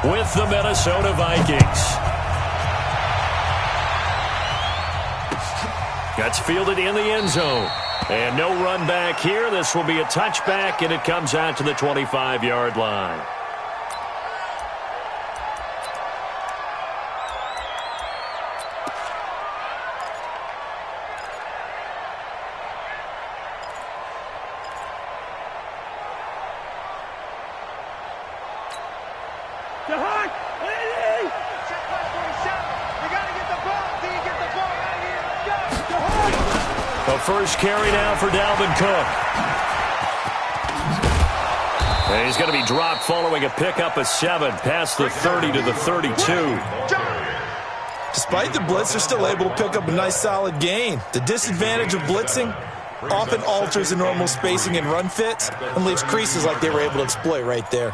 with the Minnesota Vikings. That's fielded in the end zone. And no run back here. This will be a touchback, and it comes out to the 25-yard line. A first carry now for Dalvin Cook. And he's going to be dropped following a pickup of 7 past the 30 to the 32. Despite the blitz, they're still able to pick up a nice solid gain. The disadvantage of blitzing often alters the normal spacing and run fits and leaves creases like they were able to exploit right there.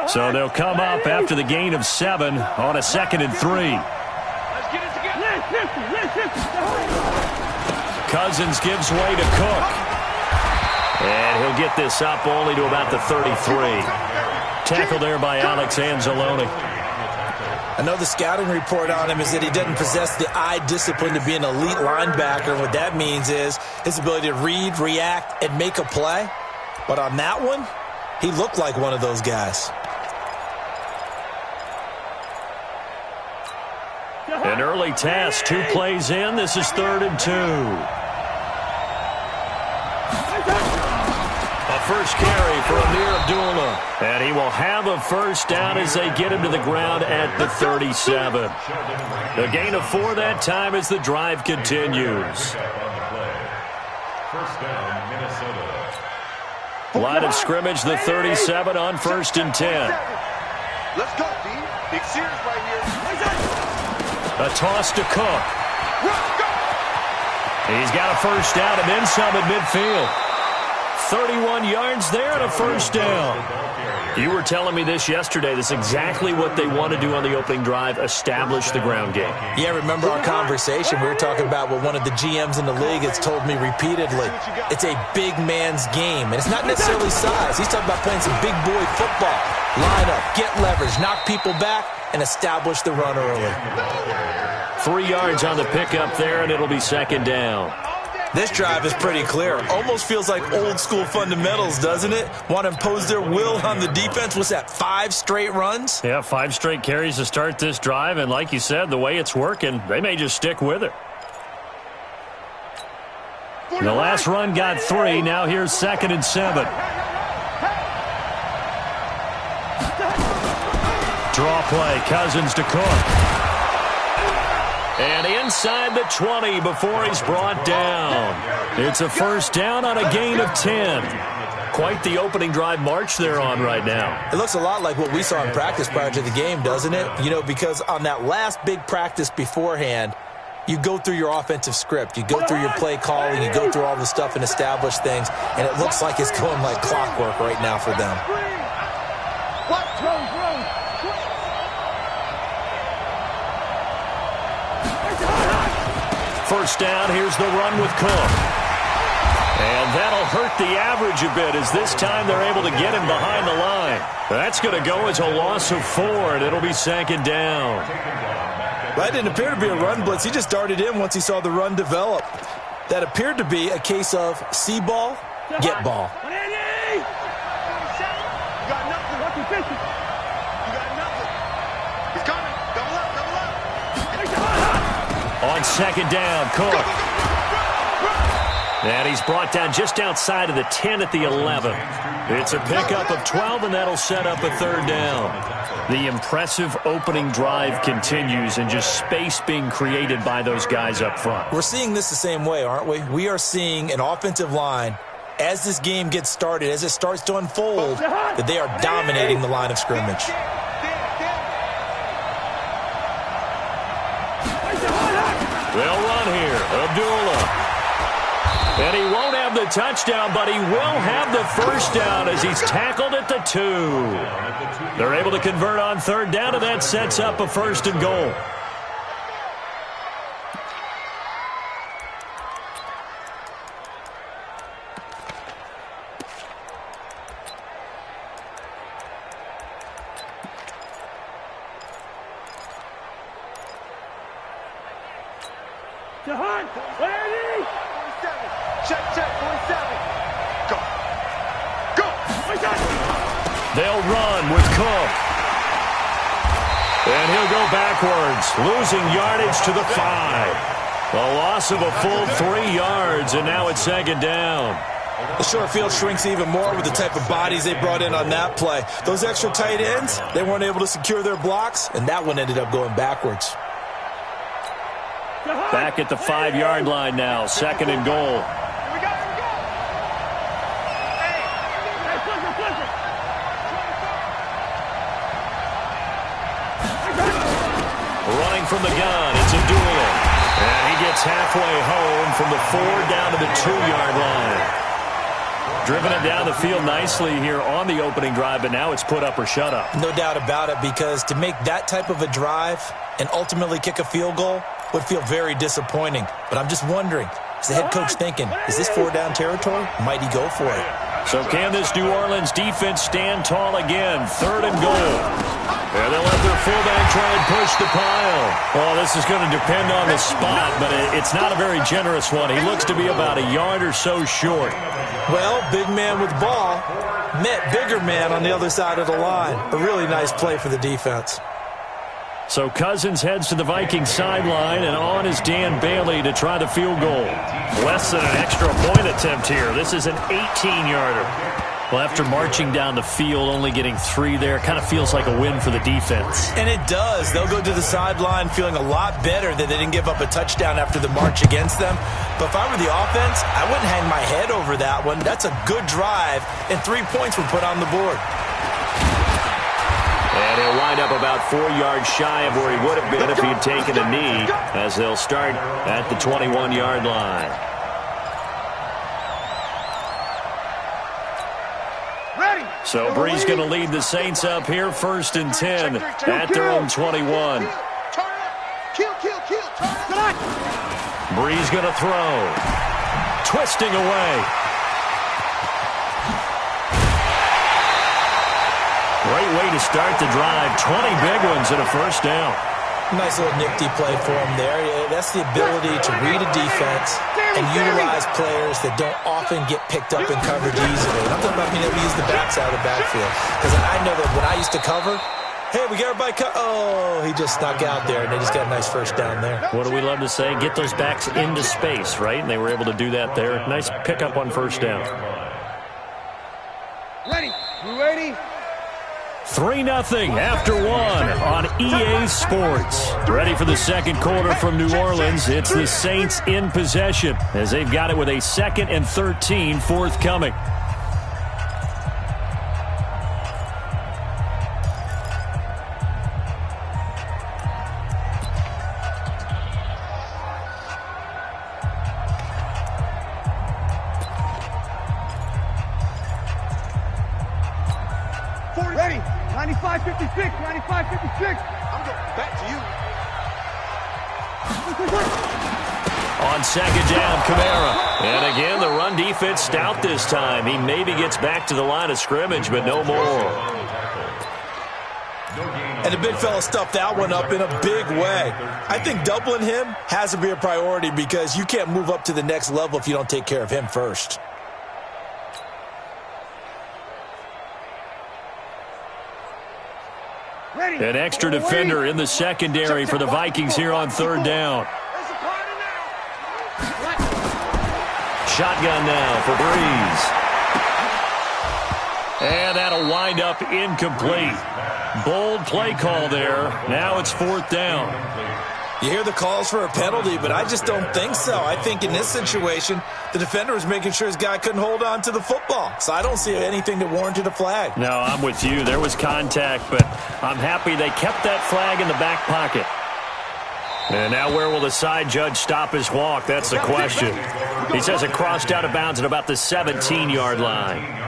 So they'll come up after the gain of 7 on a 2nd and 3. Cousins gives way to Cook. And he'll get this up only to about the 33. Tackle there by Alex Anzalone. I know the scouting report on him is that he doesn't possess the eye discipline to be an elite linebacker. And what that means is his ability to read, react, and make a play. But on that one, he looked like one of those guys. An early task, 2 plays in. This is 3rd and 2. A first carry for Amir Abdullah. And he will have a first down as they get him to the ground at the 37. A gain of 4 that time as the drive continues. First down, Minnesota. Line of scrimmage, the 37 on 1st and 10. Let's go, D. Big series right here. A toss to Cook. He's got a first down and then some at midfield. 31 yards there and a first down. You were telling me this yesterday. This is exactly what they want to do on the opening drive, establish the ground game. Yeah, remember our conversation? We were talking about what one of the GMs in the league has told me repeatedly. It's a big man's game, and it's not necessarily size. He's talking about playing some big boy football. Line up, get leverage, knock people back, and establish the run early. 3 yards on the pickup there, and it'll be 2nd down. This drive is pretty clear. Almost feels like old school fundamentals, doesn't it? Want to impose their will on the defense. What's that, 5 straight runs? Yeah, 5 straight carries to start this drive, and like you said, the way it's working, they may just stick with it. The last run got 3. Now here's 2nd and 7. Draw play, Cousins to Cook. And inside the 20 before he's brought down. It's a first down on a gain of 10. Quite the opening drive march they're on right now. It looks a lot like what we saw in practice prior to the game, doesn't it? You know, because on that last big practice beforehand, you go through your offensive script. You go through your play calling. You go through all the stuff and establish things. And it looks like it's going like clockwork right now for them. First down, here's the run with Cook. And that'll hurt the average a bit as this time they're able to get him behind the line. That's going to go as a loss of 4, and it'll be 2nd down. That didn't appear to be a run blitz. He just darted in once he saw the run develop. That appeared to be a case of see ball, get ball. On 2nd down, Cook. And he's brought down just outside of the 10 at the 11. It's a pickup of 12, and that'll set up a 3rd down. The impressive opening drive continues, and just space being created by those guys up front. We're seeing this the same way, aren't we? We are seeing an offensive line, as this game gets started, as it starts to unfold, that they are dominating the line of scrimmage. They'll run here. Abdullah. And he won't have the touchdown, but he will have the first down as he's tackled at the 2. They're able to convert on third down, and that sets up a 1st and goal. Check, 47. Go. They'll run with Cook. And he'll go backwards, losing yardage to the 5. A loss of a full 3 yards, and now it's 2nd down. The short field shrinks even more with the type of bodies they brought in on that play. Those extra tight ends, they weren't able to secure their blocks, and that one ended up going backwards. Back at the 5-yard line now, 2nd and goal. Running from the gun, it's a duel. And he gets halfway home from the 4 down to the 2-yard line. Driven it down the field nicely here on the opening drive, but now it's put up or shut up. No doubt about it, because to make that type of a drive and ultimately kick a field goal would feel very disappointing. But I'm just wondering, is the head coach thinking, is this 4-down territory? Might he go for it? So can this New Orleans defense stand tall again? 3rd and goal. And they'll let their fullback try and push the pile. Well, this is going to depend on the spot, but it's not a very generous one. He looks to be about a yard or so short. Well, big man with ball met bigger man on the other side of the line. A really nice play for the defense. So Cousins heads to the Vikings sideline, and on is Dan Bailey to try the field goal. Less than an extra point attempt here. This is an 18-yarder. Well, after marching down the field, only getting 3 there, kind of feels like a win for the defense. And it does. They'll go to the sideline feeling a lot better that they didn't give up a touchdown after the march against them. But if I were the offense, I wouldn't hang my head over that one. That's a good drive, and 3 points were put on the board. And he'll wind up about 4 yards shy of where he would have been if he'd taken a knee, as they'll start at the 21-yard line. So Bree's going to lead the Saints up here, 1st and 10 at their own 21. Bree's going to throw. Twisting away. Great way to start the drive. 20 big ones and a 1st down. Nice little nifty play for him there. That's the ability to read a defense and utilize players that don't often get picked up in coverage easily. And I'm talking about being able to use the backside of the backfield. Because I know that when I used to cover, hey, we got everybody oh, he just snuck out there, and they just got a nice 1st down there. What do we love to say? Get those backs into space, right? And they were able to do that there. Nice pickup on 1st down. Ready? You ready? 3-0 after 1 on EA Sports. Ready for the 2nd quarter from New Orleans. It's the Saints in possession as they've got it with a 2nd and 13 forthcoming. Ready? 95-56, 95-56. I'm going back to you. On 2nd down, Kamara. And again, the run defense stout this time. He maybe gets back to the line of scrimmage, but no more. And the big fella stuffed that one up in a big way. I think doubling him has to be a priority because you can't move up to the next level if you don't take care of him first. An extra defender in the secondary for the Vikings here on 3rd down. Shotgun now for Breeze. And that'll wind up incomplete. Bold play call there. Now it's 4th down. You hear the calls for a penalty, but I just don't think so. I think in this situation, the defender was making sure his guy couldn't hold on to the football. So I don't see anything that warranted a flag. No, I'm with you. There was contact, but I'm happy they kept that flag in the back pocket. And now where will the side judge stop his walk? That's the question. He says it crossed out of bounds at about the 17-yard line.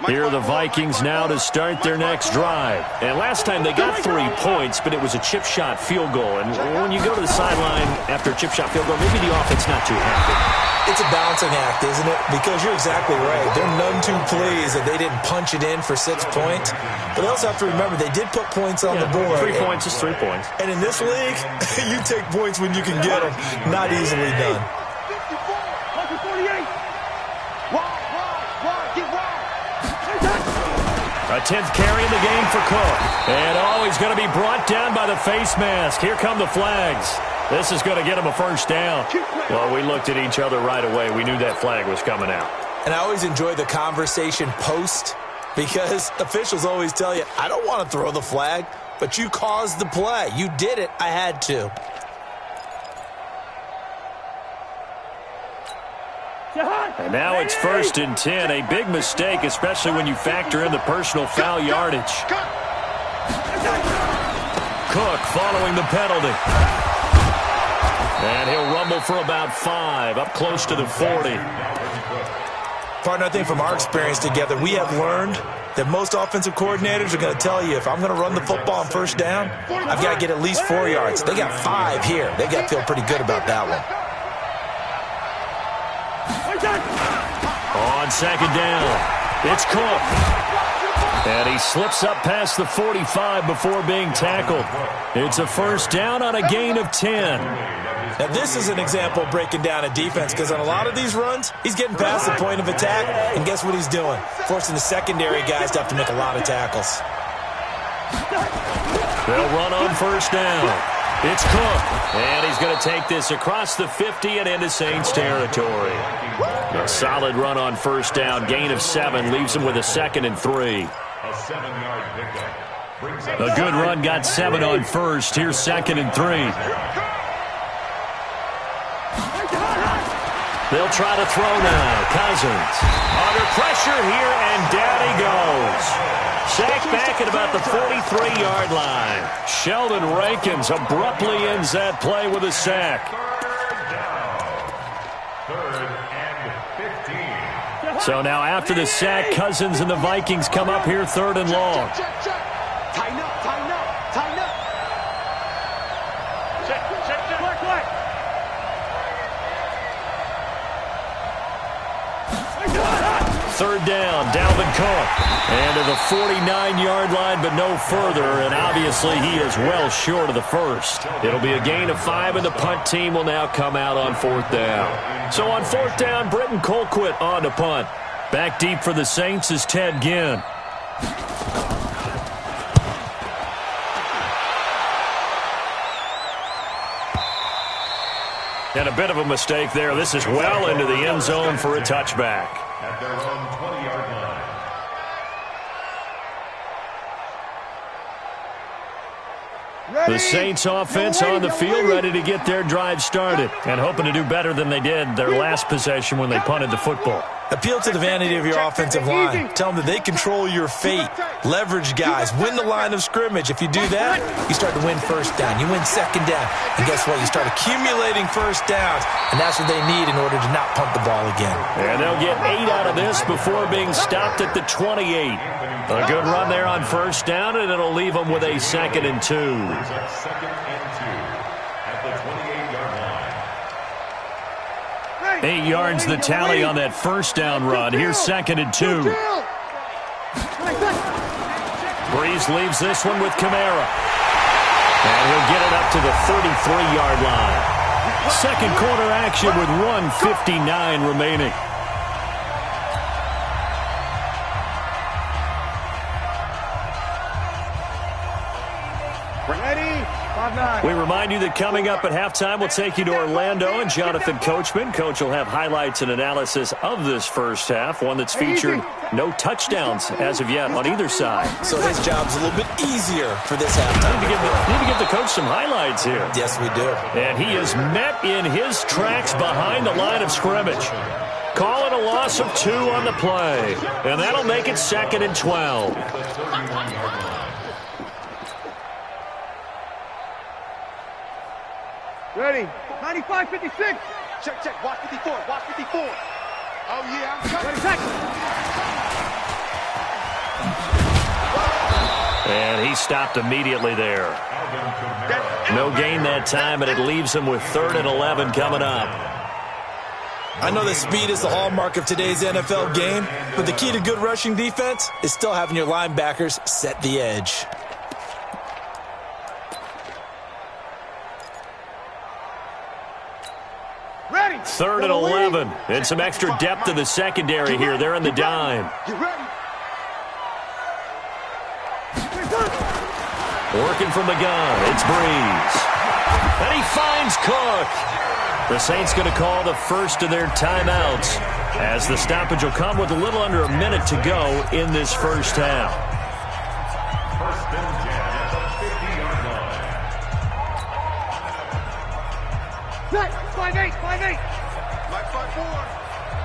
Here are the Vikings now to start their next drive. And last time they got 3 points, but it was a chip shot field goal. And when you go to the sideline after a chip shot field goal, maybe the offense not too happy. It's a balancing act, isn't it? Because you're exactly right. They're none too pleased that they didn't punch it in for 6 points. But they also have to remember they did put points on the board. 3 points is 3 points. And in this league, you take points when you can get them. Not easily done. 10th carry in the game for Cook. And he's going to be brought down by the face mask. Here come the flags. This is going to get him a first down. Well, we looked at each other right away. We knew that flag was coming out. And I always enjoy the conversation post because officials always tell you, I don't want to throw the flag, but you caused the play. You did it. I had to. And now it's 1st and 10. A big mistake, especially when you factor in the personal foul yardage. Cook following the penalty. And he'll rumble for about 5, up close to the 40. Partner, I think from our experience together, we have learned that most offensive coordinators are going to tell you, if I'm going to run the football on 1st down, I've got to get at least 4 yards. They got 5 here. They got to feel pretty good about that one. On 2nd down, it's Cook. And he slips up past the 45 before being tackled. It's a 1st down on a gain of 10. Now, this is an example of breaking down a defense because on a lot of these runs, he's getting past the point of attack, and guess what he's doing? Forcing the secondary guys to have to make a lot of tackles. They'll run on 1st down. It's Cook, and he's going to take this across the 50 and into Saints territory. A solid run on 1st down, gain of 7, leaves him with a 2nd and 3. A good run, got 7 on 1st. Here's 2nd and 3. They'll try to throw now. Cousins under pressure here, and down he goes. Sacked back at about the 43-yard line. Sheldon Rankins abruptly ends that play with a sack. So now after the sack, Cousins and the Vikings come up here 3rd and long. Tighten up, tighten up, tighten up. Check. 3rd down, Dalvin Cook. And to the 49-yard line, but no further. And obviously he is well short of the 1st. It'll be a gain of 5, and the punt team will now come out on 4th down. So on 4th down, Britton Colquitt on to punt. Back deep for the Saints is Ted Ginn. And a bit of a mistake there. This is well into the end zone for a touchback. At their own 20-yard line. The Saints offense on the field, ready to get their drive started and hoping to do better than they did their last possession when they punted the football. Appeal to the vanity of your offensive line. Tell them that they control your fate. Leverage guys. Win the line of scrimmage. If you do that, you start to win 1st down. You win 2nd down. And guess what? You start accumulating 1st downs. And that's what they need in order to not punt the ball again. And they'll get 8 out of this before being stopped at the 28. A good run there on 1st down, and it'll leave them with a 2nd and 2. 2nd and 2 at the 28-yard line. 8 yards the tally on that 1st down run. Here's 2nd and 2. Breeze leaves this one with Kamara. And he'll get it up to the 33-yard line. 2nd quarter action with 1:59 remaining. Ready? 5'9". We remind you that coming up at halftime, we'll take you to Orlando and Jonathan Coachman. Coach will have highlights and analysis of this first half, one that's featured no touchdowns as of yet on either side. So his job's a little bit easier for this halftime. Need to give the coach some highlights here. Yes, we do. And he is met in his tracks behind the line of scrimmage. Call it a loss of 2 on the play. And that'll make it 2nd and 12. Ready. 95-56. Check. Watch 54. Watch 54. Oh, yeah. I'm coming. Ready, set. And he stopped immediately there. No gain that time, and it leaves him with 3rd and 11 coming up. I know that speed is the hallmark of today's NFL game, but the key to good rushing defense is still having your linebackers set the edge. Ready. 3rd and 11. And some extra depth in the secondary here. They're in the dime. Get ready. Working from the gun. It's Breeze. And he finds Cook. The Saints going to call the first of their timeouts as the stoppage will come with a little under a minute to go in this first half. First and 10 at the 50-yard line. Set. 5'8". 5'8". Like 5'4".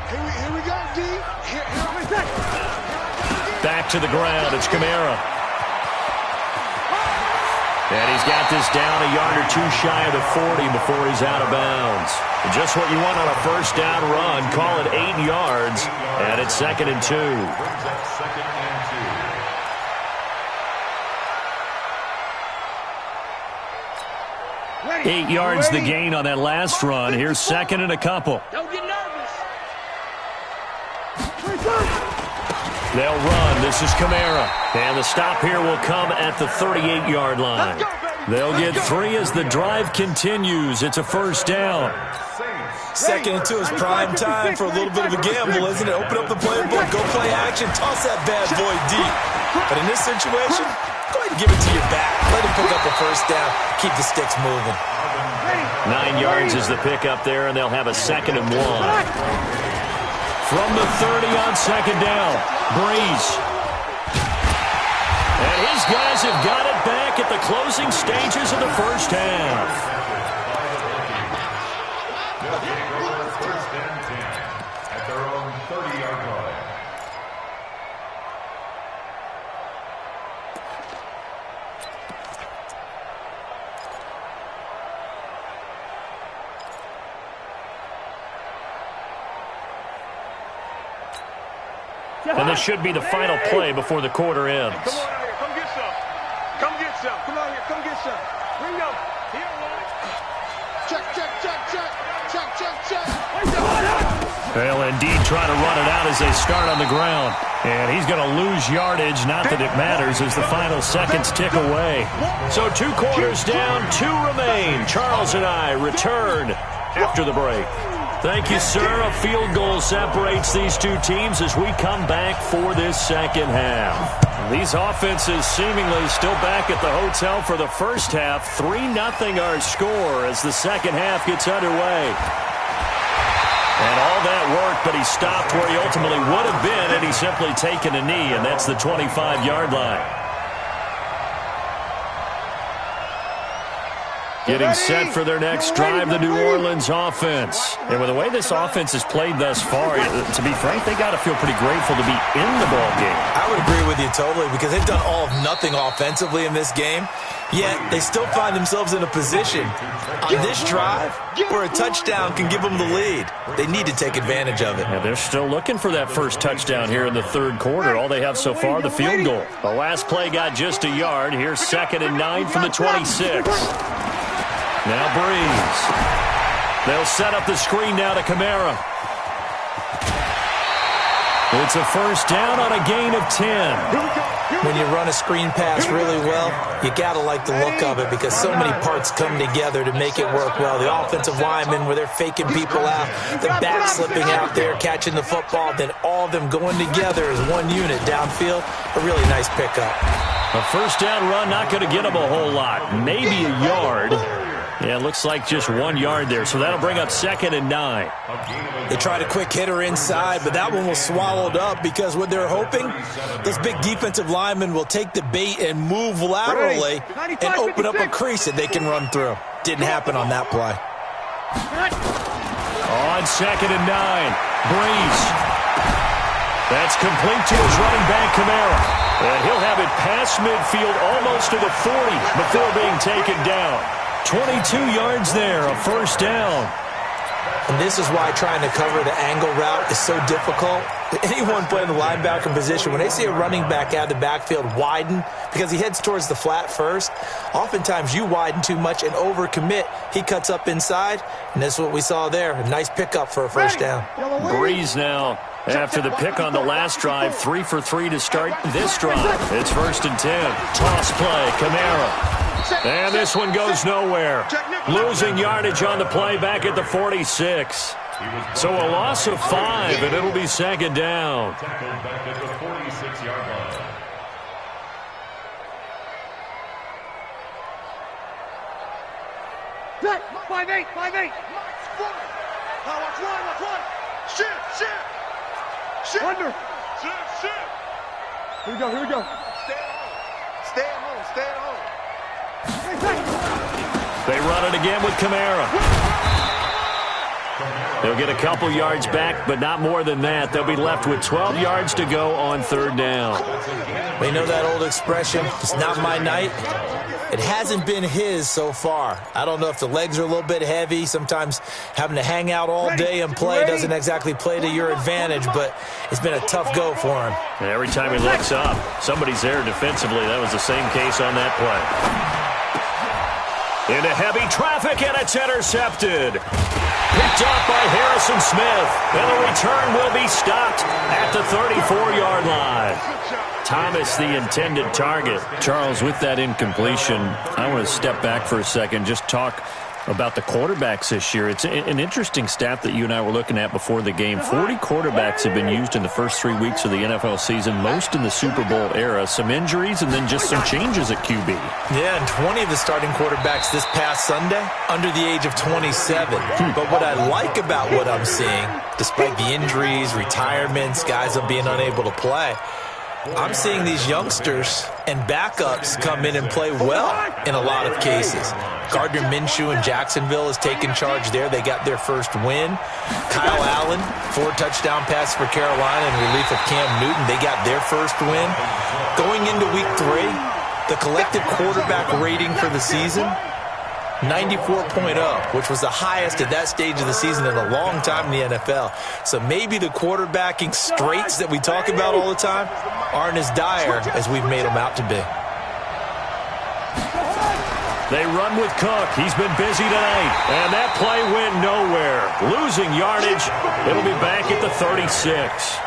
Here we go, D. Here we Set. Back to the ground. It's Kamara. And he's got this down a yard or 2 shy of the 40 before he's out of bounds. Just what you want on a first down run. Call it 8 yards. And it's 2nd and 2. Brings up 2nd and 2. Ready. 8 yards the gain on that last run. Here's 2nd and a couple. Don't get nervous. They'll run. This is Kamara. And the stop here will come at the 38-yard line. They'll get 3 as the drive continues. It's a first down. 2nd and 2 is prime time for a little bit of a gamble, isn't it? Open up the playbook, go play action, toss that bad boy deep. But in this situation, go ahead and give it to your back. Let him pick up a first down. Keep the sticks moving. 9 yards is the pickup there, and they'll have a 2nd and 1. From the 30 on 2nd down, Breeze. And his guys have got it back at the closing stages of the first half. They'll get it over 1st and 10 at their own 30-yard line. And this should be the final play before the quarter ends. Come on out here. Come get some. Come get some. Come on here. Come get some. Ringo. Here, one. Check. They'll indeed try to run it out as they start on the ground. And he's going to lose yardage. Not that it matters as the final seconds tick away. So 2 quarters down, 2 remain. Charles and I return after the break. Thank you, sir. A field goal separates these 2 teams as we come back for this second half. These offenses seemingly still back at the hotel for the first half. 3-0 our score as the second half gets underway. And all that work, but he stopped where he ultimately would have been had he simply taken a knee, and that's the 25-yard line. Getting set for their next drive, the New Orleans offense. And with the way this offense has played thus far, to be frank, they got to feel pretty grateful to be in the ballgame. I would agree with you totally because they've done all of nothing offensively in this game, yet they still find themselves in a position on this drive where a touchdown can give them the lead. They need to take advantage of it. And they're still looking for that first touchdown here in the third quarter. All they have so far, the field goal. The last play got just a yard. Here's 2nd and 9 from the 26. Now Breeze. They'll set up the screen now to Kamara. It's a first down on a gain of 10. When you run a screen pass really well, you got to like the look of it because so many parts come together to make it work well. The offensive linemen, where they're faking people out, the back slipping out there, catching the football, then all of them going together as one unit downfield. A really nice pickup. A first down run, not going to get him a whole lot. Maybe a yard. Yeah, it looks like just 1 yard there, so that'll bring up 2nd and 9. They tried a quick hitter inside, but that one was swallowed up because what they're hoping, those big defensive linemen will take the bait and move laterally and open up a crease that they can run through. Didn't happen on that play. On 2nd and 9, Breeze. That's complete to his running back, Kamara. And he'll have it past midfield almost to the 40 before being taken down. 22 yards there, a first down. And this is why trying to cover the angle route is so difficult. Anyone playing the linebacker position, when they see a running back out of the backfield widen, because he heads towards the flat first, oftentimes you widen too much and overcommit. He cuts up inside, and that's what we saw there. A nice pickup for a first down. Breeze now, after the pick on the last drive, 3 for 3 to start this drive. It's 1st and 10. Toss play, Kamara. And this one goes nowhere. Losing yardage on the play back at the 46. So a loss of 5, and it'll be 2nd down. Tackled back at the 46-yard line. Set. 5-8, 5-8. Watch one. Shift. Under. Shift. Here we go. Stay at home. They run it again with Kamara. They'll get a couple yards back, but not more than that. They'll be left with 12 yards to go on 3rd down. We know that old expression, it's not my night. It hasn't been his so far. I don't know if the legs are a little bit heavy. Sometimes having to hang out all day and play doesn't exactly play to your advantage, but it's been a tough go for him. And every time he looks up, somebody's there defensively. That was the same case on that play. Into heavy traffic, and it's intercepted. Picked up by Harrison Smith. And the return will be stopped at the 34-yard line. Thomas, the intended target. Charles, with that incompletion, I want to step back for a second, just talk about the quarterbacks this year. It's an interesting stat that you and I were looking at before the game. 40 quarterbacks have been used in the first 3 weeks of the NFL season, most in the Super Bowl era. Some injuries and then just some changes at QB. Yeah, and 20 of the starting quarterbacks this past Sunday under the age of 27. But what I like about what I'm seeing, despite the injuries, retirements, guys being unable to play, I'm seeing these youngsters and backups come in and play well in a lot of cases. Gardner Minshew in Jacksonville has taken charge there. They got their first win. Kyle Allen, 4 touchdown passes for Carolina in relief of Cam Newton. They got their first win. Going into week 3, the collective quarterback rating for the season, 94.0, which was the highest at that stage of the season in a long time in the NFL. So maybe the quarterbacking straits that we talk about all the time aren't as dire as we've made them out to be. They run with Cook. He's been busy tonight. And that play went nowhere. Losing yardage. It'll be back at the 36.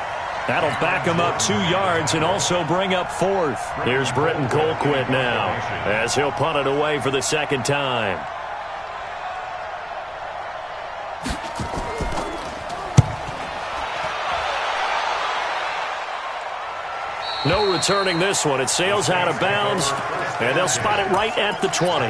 That'll back him up 2 yards and also bring up 4th. Here's Britton Colquitt now as he'll punt it away for the 2nd time. No returning this one. It sails out of bounds, and they'll spot it right at the 20.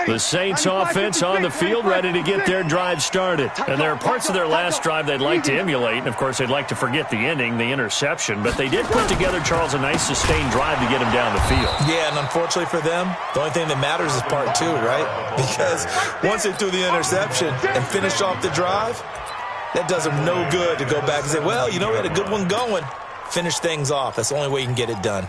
The Saints offense on the field, ready to get their drive started. And there are parts of their last drive they'd like to emulate. And, of course, they'd like to forget the ending, the interception. But they did put together, Charles, a nice sustained drive to get him down the field. Yeah, and unfortunately for them, the only thing that matters is part 2, right? Because once they threw the interception and finished off the drive, that does them no good to go back and say, well, you know, we had a good one going. Finish things off. That's the only way you can get it done.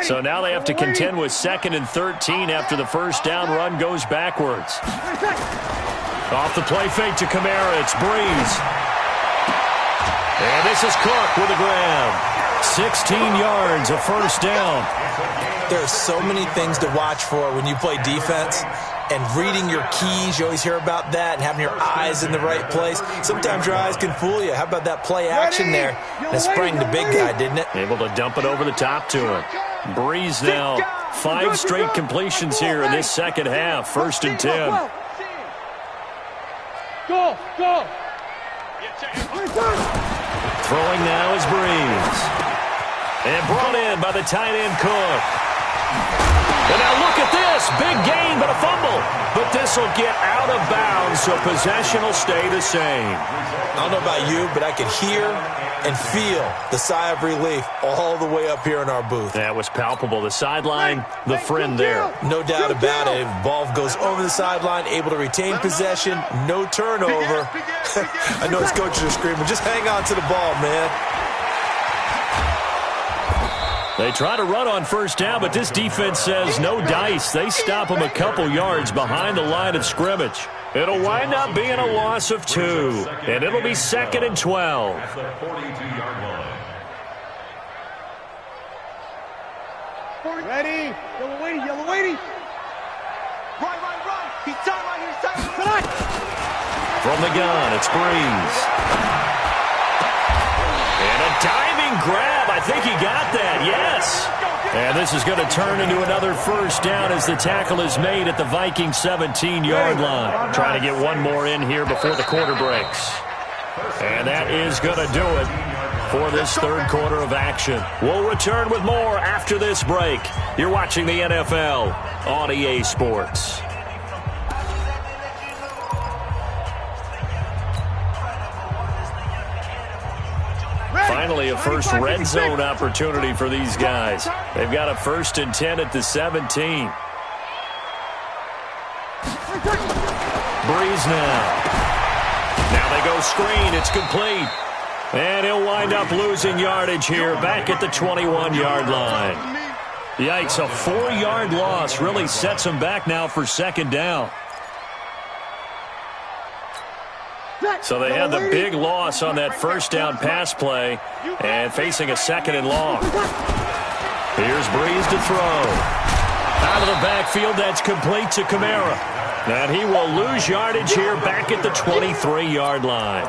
So now they have to contend with 2nd and 13 after the first down run goes backwards. Off the play fake to Kamara, it's Breeze. And this is Cook with a grab. 16 yards, a first down. There are so many things to watch for when you play defense. And reading your keys, you always hear about that, and having your eyes in the right place. Sometimes your eyes can fool you. How about that play action there? And it sprang the big guy, didn't it? Able to dump it over the top to him. Breeze now, 5 straight completions here in this second half. 1st and 10. Go. Throwing now is Breeze. And brought in by the tight end Cook. And now look at this. Big gain, but a fumble. But this will get out of bounds, so possession will stay the same. I don't know about you, but I could hear and feel the sigh of relief all the way up here in our booth. That was palpable. The sideline, the friend there. No doubt about it. Ball goes over the sideline, able to retain possession, no turnover. I know his coaches are screaming, just hang on to the ball, man. They try to run on first down, but this defense says no dice. They stop them a couple yards behind the line of scrimmage. It'll wind up being a loss of 2, and it'll be 2nd and 12. Ready. Yellow waiting. Run. He's tight right here. From the gun, it's Breeze. And a diving grab. I think he got that, yes. And this is going to turn into another first down as the tackle is made at the Vikings 17-yard line. Trying to get one more in here before the quarter breaks. And that is going to do it for this third quarter of action. We'll return with more after this break. You're watching the NFL on EA Sports. Finally, a first red zone opportunity for these guys. They've got a 1st and 10 at the 17. Breeze now. Now they go screen. It's complete. And he'll wind up losing yardage here back at the 21-yard line. Yikes, a 4-yard loss really sets him back now for 2nd down. So they had the big loss on that first down pass play and facing a 2nd and long. Here's Breeze to throw. Out of the backfield, that's complete to Kamara. And he will lose yardage here back at the 23-yard line.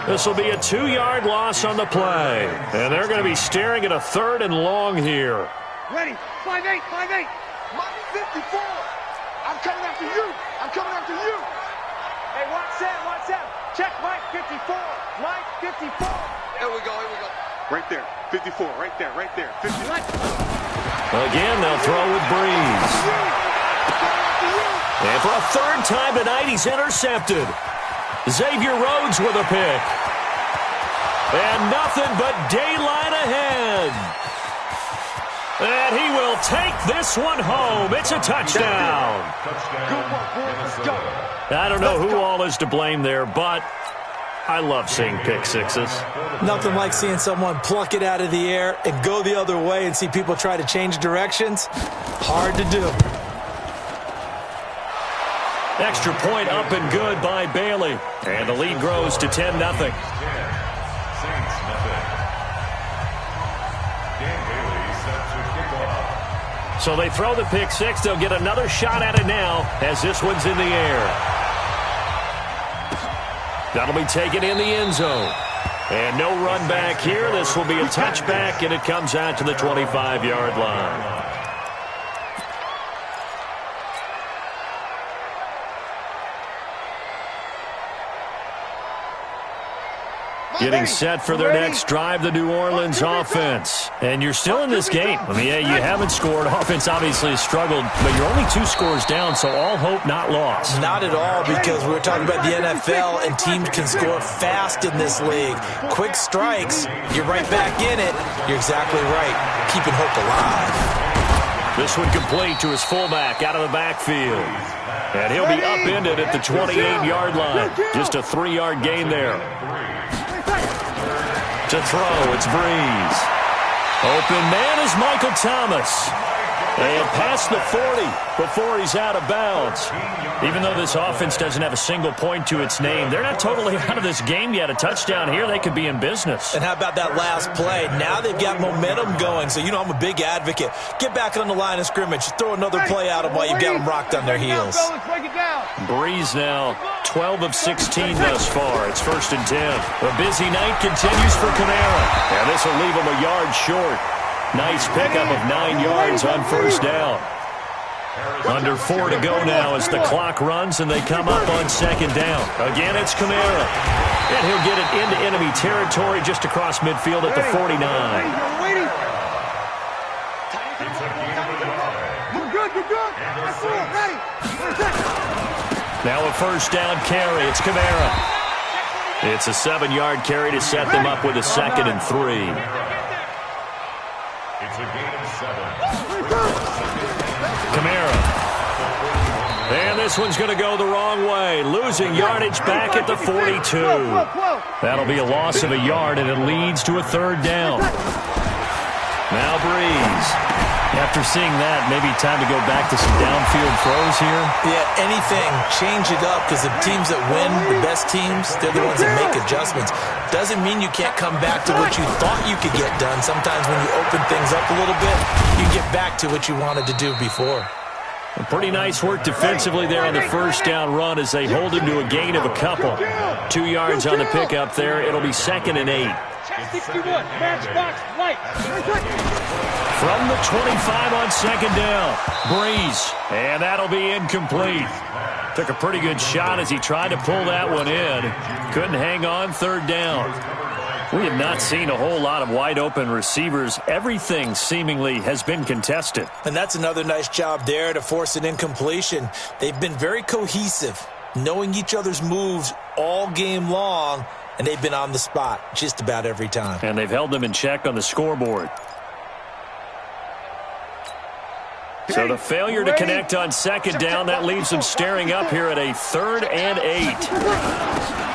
This will be a 2-yard loss on the play. And they're going to be staring at a 3rd and long here. Ready. 5-8. Mike 54. I'm coming after you. Hey, watch Sam. Check Mike 54. Mike 54. Here we go. Right there. 54. Right there. 54. Again, they'll throw with Breeze. And for a 3rd time tonight, he's intercepted. Xavier Rhodes with a pick. And nothing but daylight ahead. And he will take this one home. It's a touchdown. Good work, boys. Let's go. I don't know who all is to blame there, but I love seeing pick sixes. Nothing like seeing someone pluck it out of the air and go the other way and see people try to change directions. Hard to do. Extra point up and good by Bailey. And the lead grows to 10-0. So they throw the pick six. They'll get another shot at it now as this one's in the air. That'll be taken in the end zone. And no run back here. This will be a touchback, and it comes out to the 25-yard line. Getting set for their next drive, the New Orleans offense. And you're still in this game. I mean, yeah, you haven't scored. Offense obviously has struggled, but you're only 2 scores down, so all hope not lost. Not at all, because we were talking about the NFL, and teams can score fast in this league. Quick strikes, you're right back in it. You're exactly right. Keeping hope alive. This one complete to his fullback out of the backfield. And he'll be upended at the 28-yard line. Just a 3-yard gain there. To throw, it's Breeze. Open man is Michael Thomas. And past the 40 before he's out of bounds. Even though this offense doesn't have a single point to its name, they're not totally out of this game yet. A touchdown here, they could be in business. And how about that last play? Now they've got momentum going. So, you know, I'm a big advocate. Get back on the line of scrimmage. Throw another play at them while you've got them rocked on their heels. Breeze now 12 of 16 thus far. It's 1st and 10. A busy night continues for Kamara. And this will leave him a yard short. Nice pickup of 9 yards on first down. Under 4 to go now as the clock runs and they come up on second down. Again, it's Kamara. And he'll get it into enemy territory just across midfield at the 49. Now a first down carry. It's Kamara. It's a 7-yard carry to set them up with a 2nd and 3. It's a gain of 7. Kamara. And this one's going to go the wrong way. Losing yardage back at the 42. That'll be a loss of a yard, and it leads to a 3rd down. Now Breeze. After seeing that, maybe time to go back to some downfield throws here. Yeah, anything. Change it up, because the teams that win, the best teams, they're the ones that make adjustments. Doesn't mean you can't come back to what you thought you could get done. Sometimes when you open things up a little bit, you get back to what you wanted to do before. Pretty nice work defensively there on the first down run as they hold him to a gain of a couple. 2 yards on the pickup there. It'll be 2nd and 8. 61, matchbox, light. From the 25 on 2nd down. Breeze. And that'll be incomplete. Took a pretty good shot as he tried to pull that one in. Couldn't hang on 3rd down. We have not seen a whole lot of wide open receivers. Everything seemingly has been contested. And that's another nice job there to force an incompletion. They've been very cohesive, knowing each other's moves all game long, and they've been on the spot just about every time. And they've held them in check on the scoreboard. So the failure to connect on 2nd down, that leaves them staring up here at a 3rd and 8.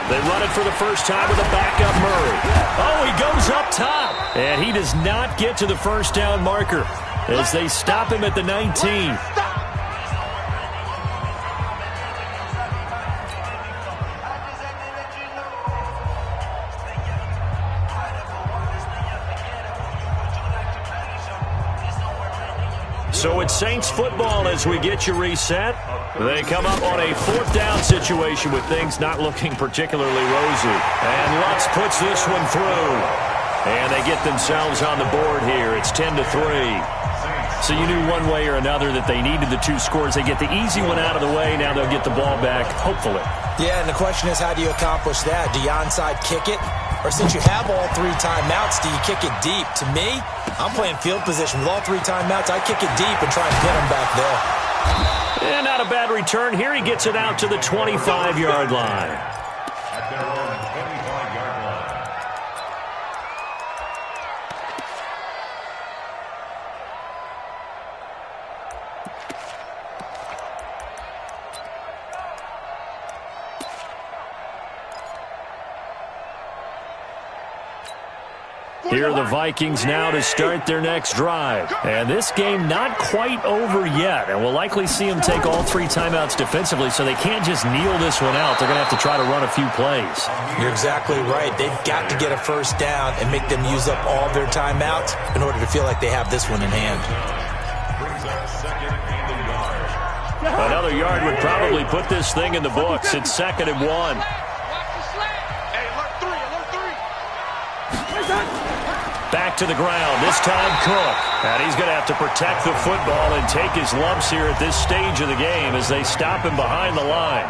They run it for the first time with a backup Murray. Oh, he goes up top. And he does not get to the first down marker as they stop him at the 19. So it's Saints football as we get you reset. They come up on a 4th down situation with things not looking particularly rosy. And Lutz puts this one through. And they get themselves on the board here. It's 10-3. So you knew one way or another that they needed the 2 scores. They get the easy one out of the way. Now they'll get the ball back, hopefully. Yeah, and the question is, how do you accomplish that? Do you onside kick it? Or since you have all 3 timeouts, do you kick it deep? To me, I'm playing field position. With all 3 timeouts, I kick it deep and try and pin them back there. And not a bad return here. He gets it out to the 25-yard line. At their own 25-yard line. Here are the Vikings now to start their next drive. And this game not quite over yet. And we'll likely see them take all 3 timeouts defensively, so they can't just kneel this one out. They're going to have to try to run a few plays. You're exactly right. They've got to get a first down and make them use up all their timeouts in order to feel like they have this one in hand. Brings up 2nd and a yard. Another yard would probably put this thing in the books. It's 2nd and 1. Back to the ground, this time Cook. And he's going to have to protect the football and take his lumps here at this stage of the game as they stop him behind the line.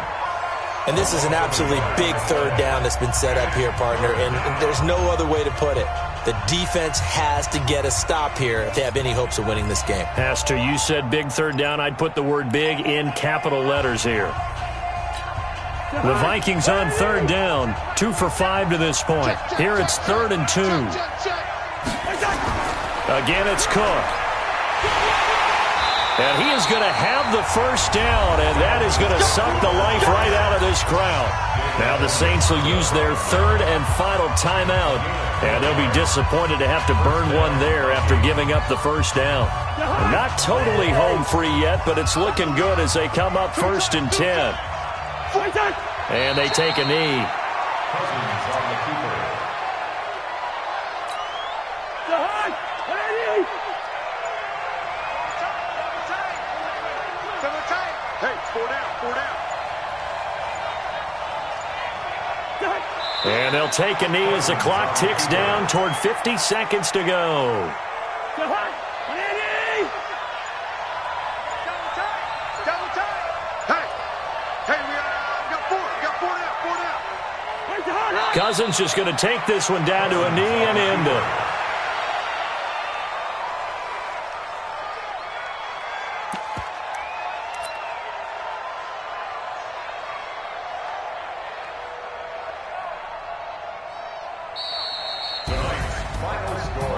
And this is an absolutely big 3rd down that's been set up here, partner, and there's no other way to put it. The defense has to get a stop here if they have any hopes of winning this game. Has to. You said big 3rd down. I'd put the word big in capital letters here. The Vikings on 3rd down, 2 for 5 to this point. Here it's 3rd and 2. Again, it's Cook. And he is going to have the first down, and that is going to suck the life right out of this crowd. Now the Saints will use their 3rd and final timeout, and they'll be disappointed to have to burn one there after giving up the first down. Not totally home free yet, but it's looking good as they come up 1st and 10. And they take a knee. Cousins on the keeper. Hey, 4 down, 4 down. And they'll take a knee as the clock ticks down toward 50 seconds to go. Cousins just going to take this one down to a knee and end it.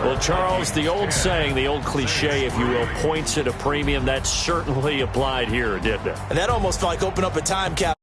Well, Charles, the old saying, the old cliche, if you will, points at a premium, that certainly applied here, didn't it? And that almost like opened up a time cap.